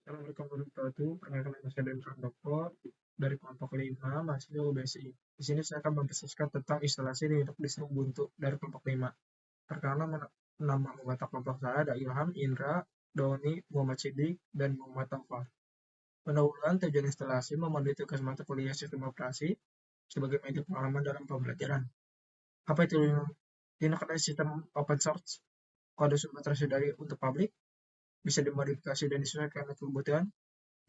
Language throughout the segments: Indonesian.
Assalamualaikum warahmatullahi wabarakatuh. Perkenalkan nama saya Dendra Handoko dari kelompok 5 mahasiswa UBSI. Di sini saya akan mempresentasikan tentang instalasi Linux distro Ubuntu dari kelompok 5. Perkenalkan nama anggota kelompok saya ada Ilham, Indra, Doni, Muhammad Siddiq, dan Muhammad Taufan. Pendahuluan tujuan instalasi memenuhi tugas mata kuliah sistem operasi sebagai media pengalaman dalam pembelajaran. Apa itu Linux? Linux adalah sistem open source, kode sumber tersedia untuk publik, bisa dimodifikasi dan disesuaikan dengan kebutuhan,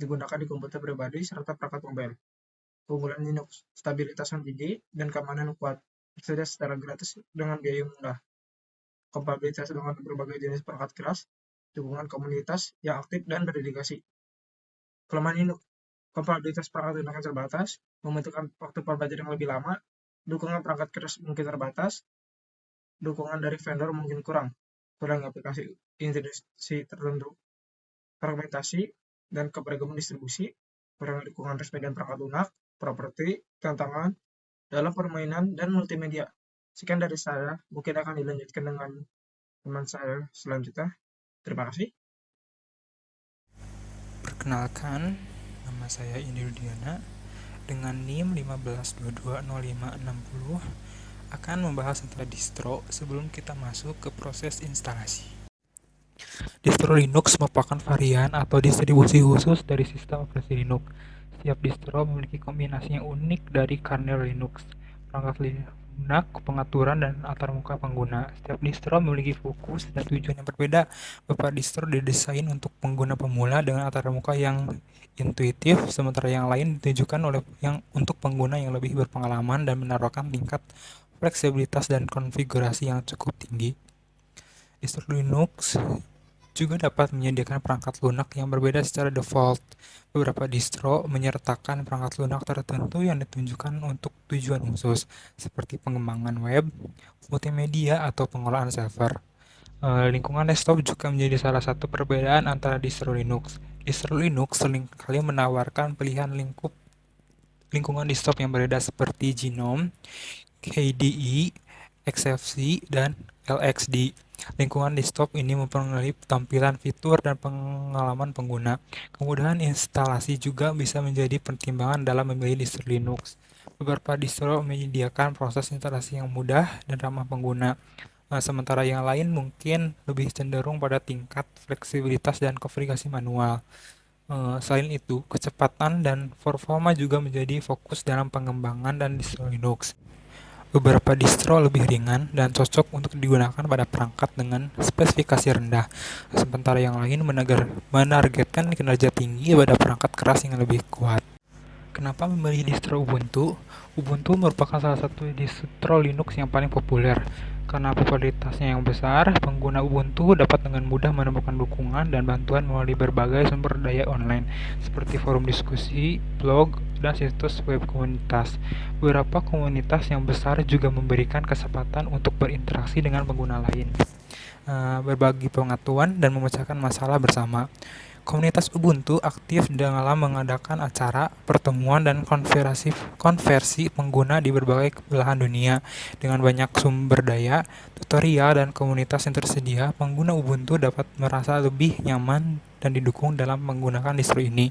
digunakan di komputer pribadi serta perangkat mobile. Keunggulan Linux, stabilitas yang tinggi, dan keamanan yang kuat, tersedia secara gratis dengan biaya yang murah. Kompatibilitas dengan berbagai jenis perangkat keras, dukungan komunitas yang aktif dan berdedikasi. Kelemahan Linux, kompatibilitas perangkat lunak yang terbatas, membutuhkan waktu pembelajaran yang lebih lama, dukungan perangkat keras mungkin terbatas, dukungan dari vendor mungkin kurang aplikasi integrasi tertentu, fragmentasi dan keberagaman distribusi, kurang dukungan resmi dan perangkat lunak, properti, tantangan dalam permainan dan multimedia. Sekian dari saya, mungkin akan dilanjutkan dengan teman saya selanjutnya. Terima kasih. Perkenalkan, nama saya Indi Rudiana dengan NIM 15220560 akan membahas tentang distro sebelum kita masuk ke proses instalasi. Distro Linux merupakan varian atau distribusi khusus dari sistem operasi Linux. Setiap distro memiliki kombinasi yang unik dari kernel Linux, perangkat lunak, pengaturan, dan antarmuka pengguna. Setiap distro memiliki fokus dan tujuan yang berbeda. Beberapa distro didesain untuk pengguna pemula dengan antarmuka yang intuitif, sementara yang lain ditujukan untuk pengguna yang lebih berpengalaman dan menawarkan tingkat fleksibilitas dan konfigurasi yang cukup tinggi. Distro Linux juga dapat menyediakan perangkat lunak yang berbeda secara default. Beberapa distro menyertakan perangkat lunak tertentu yang ditunjukkan untuk tujuan khusus, seperti pengembangan web, multimedia, atau pengelolaan server. Lingkungan desktop juga menjadi salah satu perbedaan antara distro Linux. Distro Linux seringkali menawarkan pilihan lingkungan desktop yang berbeda seperti GNOME, KDE, XFCE, dan LXD. Lingkungan desktop ini mempengaruhi tampilan fitur dan pengalaman pengguna. Kemudahan instalasi juga bisa menjadi pertimbangan dalam memilih distro Linux. Beberapa distro menyediakan proses instalasi yang mudah dan ramah pengguna, sementara yang lain mungkin lebih cenderung pada tingkat fleksibilitas dan konfigurasi manual. Selain itu, kecepatan dan performa juga menjadi fokus dalam pengembangan dan distro Linux. Beberapa distro lebih ringan dan cocok untuk digunakan pada perangkat dengan spesifikasi rendah, sementara yang lain menargetkan kinerja tinggi pada perangkat keras yang lebih kuat. Kenapa memilih distro Ubuntu? Ubuntu merupakan salah satu distro Linux yang paling populer. Karena popularitasnya yang besar, pengguna Ubuntu dapat dengan mudah menemukan dukungan dan bantuan melalui berbagai sumber daya online, seperti forum diskusi, blog, dan situs web komunitas. Beberapa komunitas yang besar juga memberikan kesempatan untuk berinteraksi dengan pengguna lain, berbagi pengetahuan, dan memecahkan masalah bersama. Komunitas Ubuntu aktif dalam mengadakan acara, pertemuan, dan konversi pengguna di berbagai belahan dunia. Dengan banyak sumber daya, tutorial, dan komunitas yang tersedia, pengguna Ubuntu dapat merasa lebih nyaman dan didukung dalam menggunakan distro ini.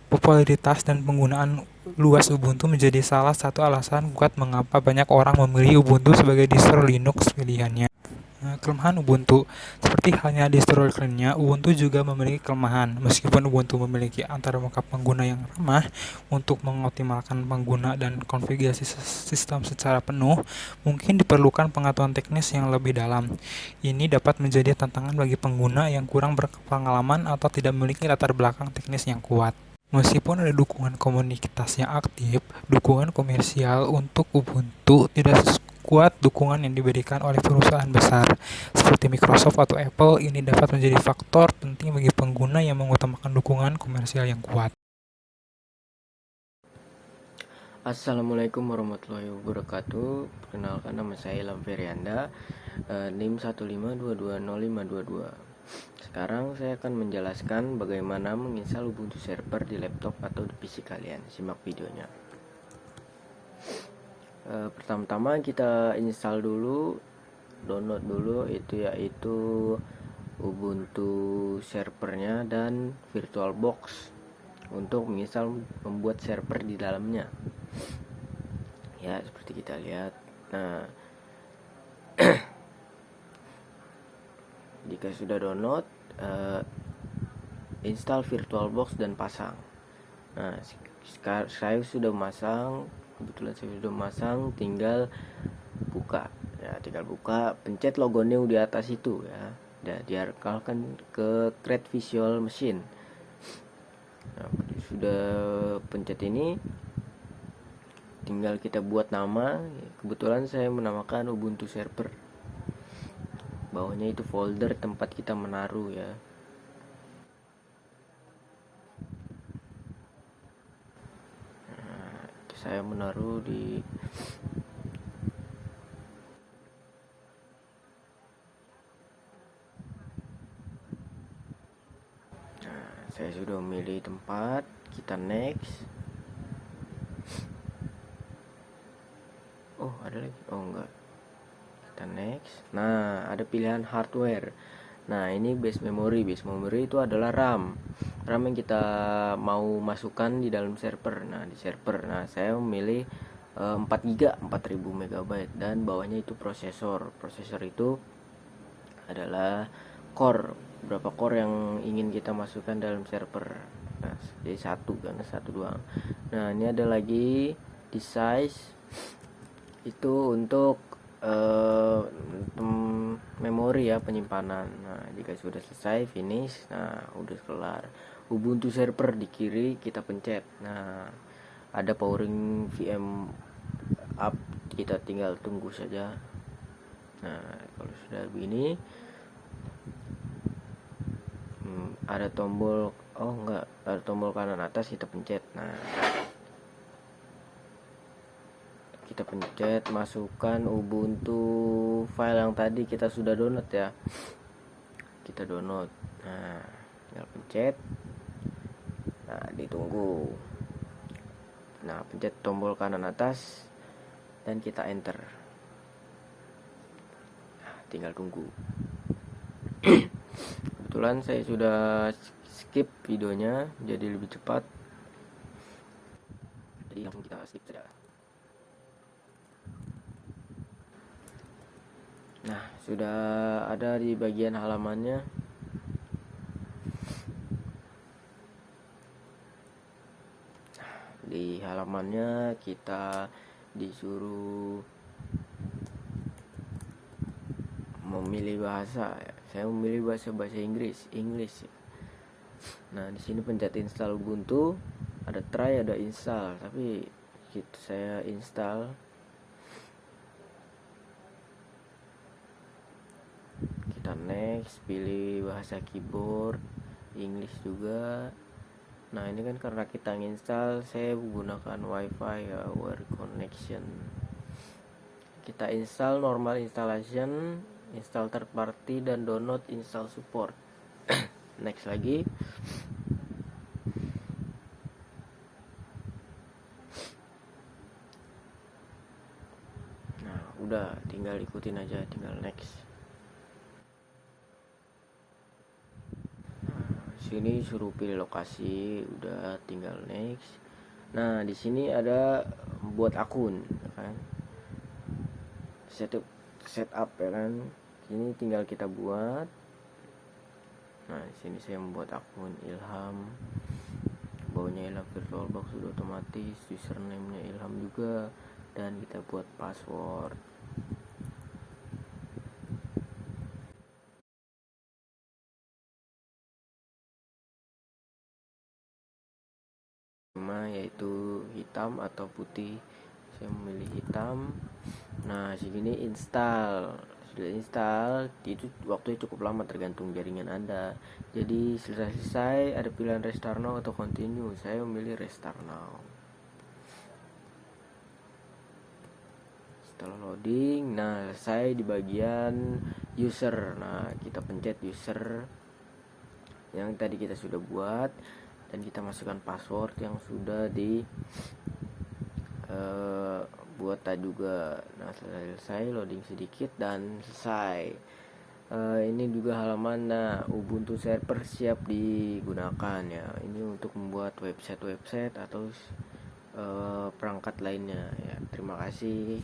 Popularitas dan penggunaan luas Ubuntu menjadi salah satu alasan kuat mengapa banyak orang memilih Ubuntu sebagai distro Linux pilihannya. Kelemahan Ubuntu. Seperti halnya distro lainnya, Ubuntu juga memiliki kelemahan. Meskipun Ubuntu memiliki antarmuka pengguna yang ramah untuk mengoptimalkan pengguna dan konfigurasi sistem secara penuh, mungkin diperlukan pengetahuan teknis yang lebih dalam. Ini dapat menjadi tantangan bagi pengguna yang kurang berpengalaman atau tidak memiliki latar belakang teknis yang kuat. Meskipun ada dukungan komunitas yang aktif, dukungan komersial untuk Ubuntu tidak kuat dukungan yang diberikan oleh perusahaan besar seperti Microsoft atau Apple. Ini dapat menjadi faktor penting bagi pengguna yang mengutamakan dukungan komersial yang kuat. Assalamualaikum warahmatullahi wabarakatuh. Perkenalkan, nama saya Ilham Ferianda, NIM 1522052. Sekarang saya akan menjelaskan bagaimana menginstal Ubuntu Server di laptop atau di PC kalian. Simak videonya. Pertama-tama kita install dulu, download dulu yaitu Ubuntu servernya dan VirtualBox untuk misal membuat server di dalamnya. Ya, seperti kita lihat. Nah, jika sudah download, install VirtualBox dan pasang. Nah, saya sudah masang, kebetulan saya sudah masang, tinggal buka. Ya, tinggal buka, pencet logo new di atas itu ya. Dan diarahkan ke Create Visual Machine. Nah, sudah pencet ini, tinggal kita buat nama. Kebetulan saya menamakan Ubuntu Server. Bawahnya itu folder tempat kita menaruh ya. Nah, saya menaruh di saya sudah memilih tempat, kita next. Oh, ada lagi. Oh, enggak. Kita next. Nah, ada pilihan hardware. Nah, ini base memory. Base memory itu adalah RAM. RAM yang kita mau masukkan di dalam server. Nah, di server. Nah, saya memilih 4 GB, 4000 MB, dan bawahnya itu prosesor. Prosesor itu adalah core, berapa core yang ingin kita masukkan dalam server. Nah, jadi satu, karena satu doang. Nah, ini ada lagi di size itu untuk memori ya, penyimpanan. Nah, jika sudah selesai finish, nah udah kelar. Ubuntu server di kiri kita pencet. Nah, ada powering VM up, kita tinggal tunggu saja. Nah, kalau sudah begini, ada tombol, oh enggak, ada tombol kanan atas, kita pencet. Nah, kita pencet, masukkan Ubuntu file yang tadi kita sudah download ya. Kita download. Nah, tinggal pencet. Nah, ditunggu. Nah, pencet tombol kanan atas dan kita enter. Nah, tinggal tunggu. Kebetulan saya sudah skip videonya jadi lebih cepat, jadi langsung kita skip saja. Nah, sudah ada di bagian halamannya. Di halamannya kita disuruh memilih bahasa. Saya memilih bahasa Inggris. Nah, di sini pencet install Ubuntu, ada try, ada install, tapi saya install. Kita next, pilih bahasa keyboard, English juga. Nah, ini kan karena kita install, saya menggunakan wifi ya, wire connection. Kita install normal installation, install third party, dan download install support. Next lagi. Nah, udah, tinggal ikutin aja, tinggal next. Nah, sini suruh pilih lokasi, udah tinggal next. Nah, di sini ada buat akun, kan? Setup ya kan. Ini tinggal kita buat. Nah, di sini saya membuat akun Ilham. Bawahnya Ilham VirtualBox sudah otomatis, username-nya Ilham juga, dan kita buat password. Yaitu hitam atau putih. Saya memilih hitam. Nah, sini install. Sudah install, itu waktunya cukup lama tergantung jaringan Anda. Jadi selesai ada pilihan restart now atau continue. Saya memilih restart now. Setelah loading, nah saya di bagian user. Nah, kita pencet user yang tadi kita sudah buat, dan kita masukkan password yang sudah di buat tadi juga. Nah, selesai, loading sedikit dan selesai. Ini juga halaman. Nah, Ubuntu Server siap digunakan ya. Ini untuk membuat website atau perangkat lainnya ya. Terima kasih.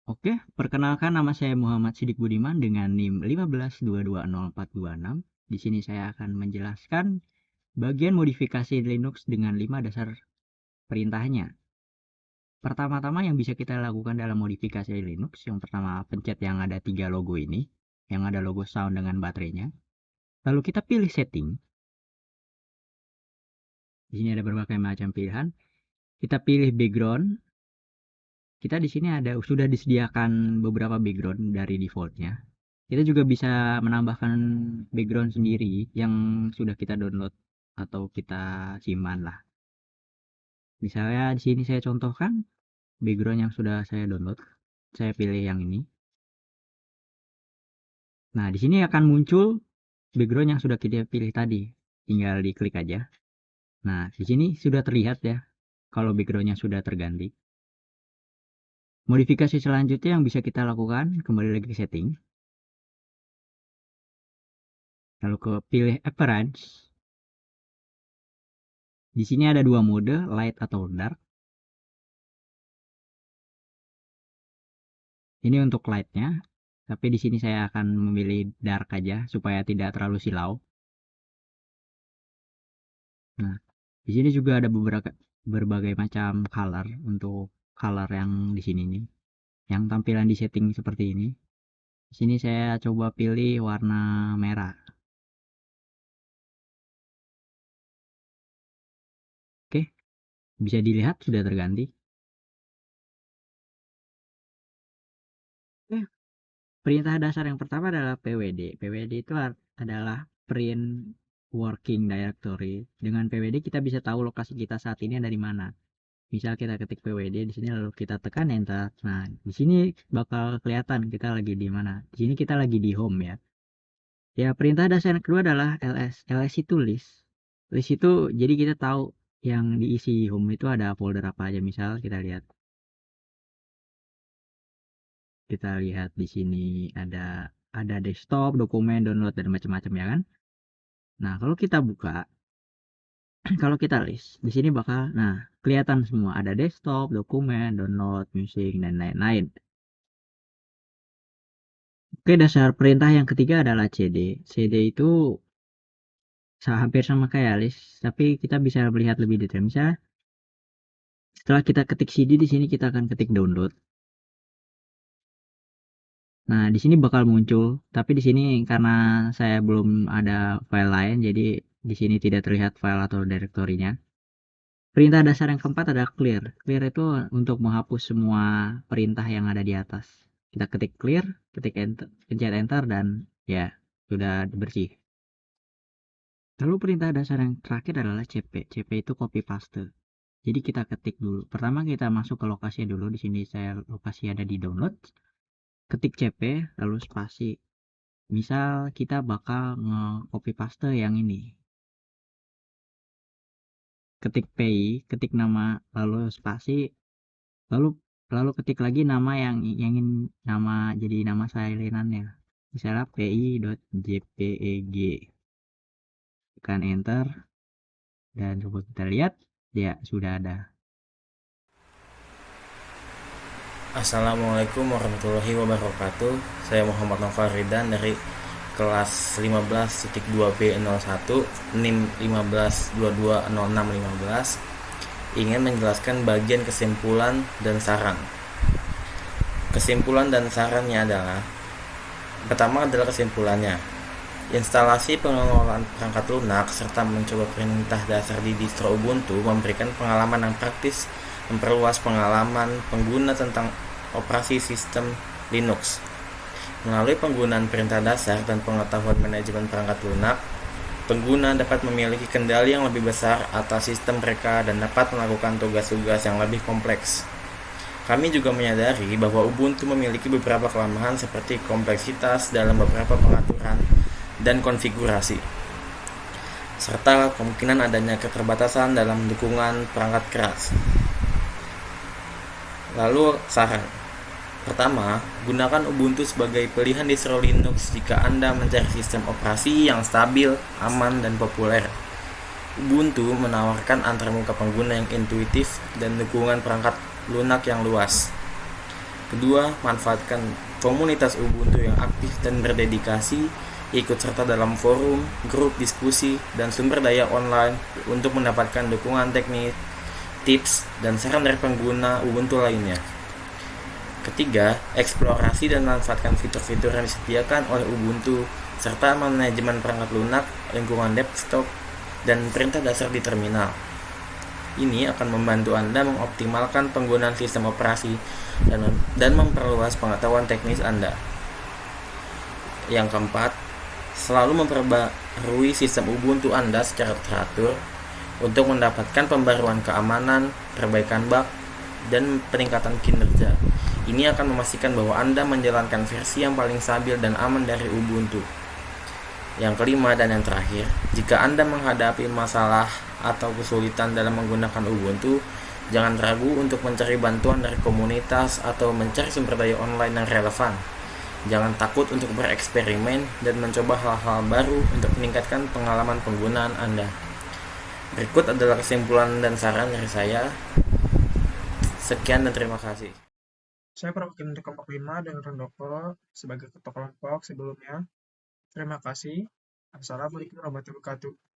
Oke, perkenalkan nama saya Muhammad Sidik Budiman dengan NIM 15220426. Di sini saya akan menjelaskan bagian modifikasi Linux dengan 5 dasar perintahnya. Pertama-tama yang bisa kita lakukan dalam modifikasi Linux, yang pertama pencet yang ada 3 logo ini, yang ada logo sound dengan baterainya. Lalu kita pilih setting. Di sini ada berbagai macam pilihan. Kita pilih background. Kita di sini sudah disediakan beberapa background dari defaultnya. Kita juga bisa menambahkan background sendiri yang sudah kita download atau kita simpan lah. Misalnya di sini saya contohkan background yang sudah saya download. Saya pilih yang ini. Nah, di sini akan muncul background yang sudah kita pilih tadi. Tinggal diklik aja. Nah, di sini sudah terlihat ya kalau backgroundnya sudah terganti. Modifikasi selanjutnya yang bisa kita lakukan, kembali lagi ke setting. Lalu ke pilih appearance. Di sini ada dua mode, light atau dark. Ini untuk lightnya, tapi di sini saya akan memilih dark aja supaya tidak terlalu silau. Nah, di sini juga ada berbagai macam color untuk color yang di sini nih, yang tampilan di setting seperti ini. Di sini saya coba pilih warna merah. Oke, bisa dilihat sudah terganti. Oke, perintah dasar yang pertama adalah pwd. Pwd itu adalah print working directory. Dengan pwd kita bisa tahu lokasi kita saat ini ada di mana. Misal kita ketik pwd di sini lalu kita tekan enter. Nah, di sini bakal kelihatan kita lagi di mana. Di sini kita lagi di home ya. Ya, perintah dasar yang kedua adalah ls. Ls itu list. List itu jadi kita tahu yang diisi home itu ada folder apa aja. Misal kita lihat. Kita lihat di sini ada desktop, dokumen, download dan macam-macam ya kan. Nah, kalau kita buka kalau kita list di sini bakal kelihatan semua, ada desktop, dokumen, download, musik dan lain-lain. Oke, dasar perintah yang ketiga adalah cd. Cd itu hampir sama kayak list, tapi kita bisa melihat lebih detail. Misalnya setelah kita ketik cd di sini kita akan ketik download. Nah, di sini bakal muncul, tapi di sini karena saya belum ada file lain, jadi di sini tidak terlihat file atau direktorinya. Perintah dasar yang keempat adalah clear. Clear itu untuk menghapus semua perintah yang ada di atas. Kita ketik clear, ketik enter, pencet enter dan ya, sudah bersih. Lalu perintah dasar yang terakhir adalah cp. Cp itu copy paste. Jadi kita ketik dulu. Pertama kita masuk ke lokasi dulu. Di sini saya lokasi ada di download. Ketik cp lalu spasi. Misal kita bakal nge-copy paste yang ini. Ketik pi, ketik nama lalu spasi, lalu ketik lagi nama yang ingin jadi nama salinannya. Misalnya pi.jpeg. Tekan enter dan coba kita lihat ya sudah ada. Assalamualaikum warahmatullahi wabarakatuh. Saya Muhammad Nofal Ridan dari kelas 15.2B01 NIM 15220615 ingin menjelaskan bagian kesimpulan dan saran. Kesimpulan dan sarannya adalah, pertama adalah kesimpulannya, instalasi pengelolaan perangkat lunak serta mencoba perintah dasar di distro Ubuntu memberikan pengalaman yang praktis, memperluas pengalaman pengguna tentang operasi sistem Linux. Melalui penggunaan perintah dasar dan pengetahuan manajemen perangkat lunak, pengguna dapat memiliki kendali yang lebih besar atas sistem mereka dan dapat melakukan tugas-tugas yang lebih kompleks. Kami juga menyadari bahwa Ubuntu memiliki beberapa kelemahan seperti kompleksitas dalam beberapa pengaturan dan konfigurasi, serta kemungkinan adanya keterbatasan dalam dukungan perangkat keras. Lalu saran. Pertama, gunakan Ubuntu sebagai pilihan distro Linux jika Anda mencari sistem operasi yang stabil, aman, dan populer. Ubuntu menawarkan antarmuka pengguna yang intuitif dan dukungan perangkat lunak yang luas. Kedua, manfaatkan komunitas Ubuntu yang aktif dan berdedikasi, ikut serta dalam forum, grup diskusi, dan sumber daya online untuk mendapatkan dukungan teknis, tips, dan saran dari pengguna Ubuntu lainnya. Ketiga, eksplorasi dan manfaatkan fitur-fitur yang disediakan oleh Ubuntu, serta manajemen perangkat lunak, lingkungan desktop, dan perintah dasar di terminal. Ini akan membantu Anda mengoptimalkan penggunaan sistem operasi dan memperluas pengetahuan teknis Anda. Yang keempat, selalu memperbarui sistem Ubuntu Anda secara teratur untuk mendapatkan pembaruan keamanan, perbaikan bug, dan peningkatan kinerja. Ini akan memastikan bahwa Anda menjalankan versi yang paling stabil dan aman dari Ubuntu. Yang kelima dan yang terakhir, jika Anda menghadapi masalah atau kesulitan dalam menggunakan Ubuntu, jangan ragu untuk mencari bantuan dari komunitas atau mencari sumber daya online yang relevan. Jangan takut untuk bereksperimen dan mencoba hal-hal baru untuk meningkatkan pengalaman penggunaan Anda. Berikut adalah kesimpulan dan saran dari saya. Sekian dan terima kasih. Saya perwakilan dari kelompok 5 dan Rondoko sebagai ketua kelompok sebelumnya. Terima kasih. Assalamualaikum warahmatullahi wabarakatuh.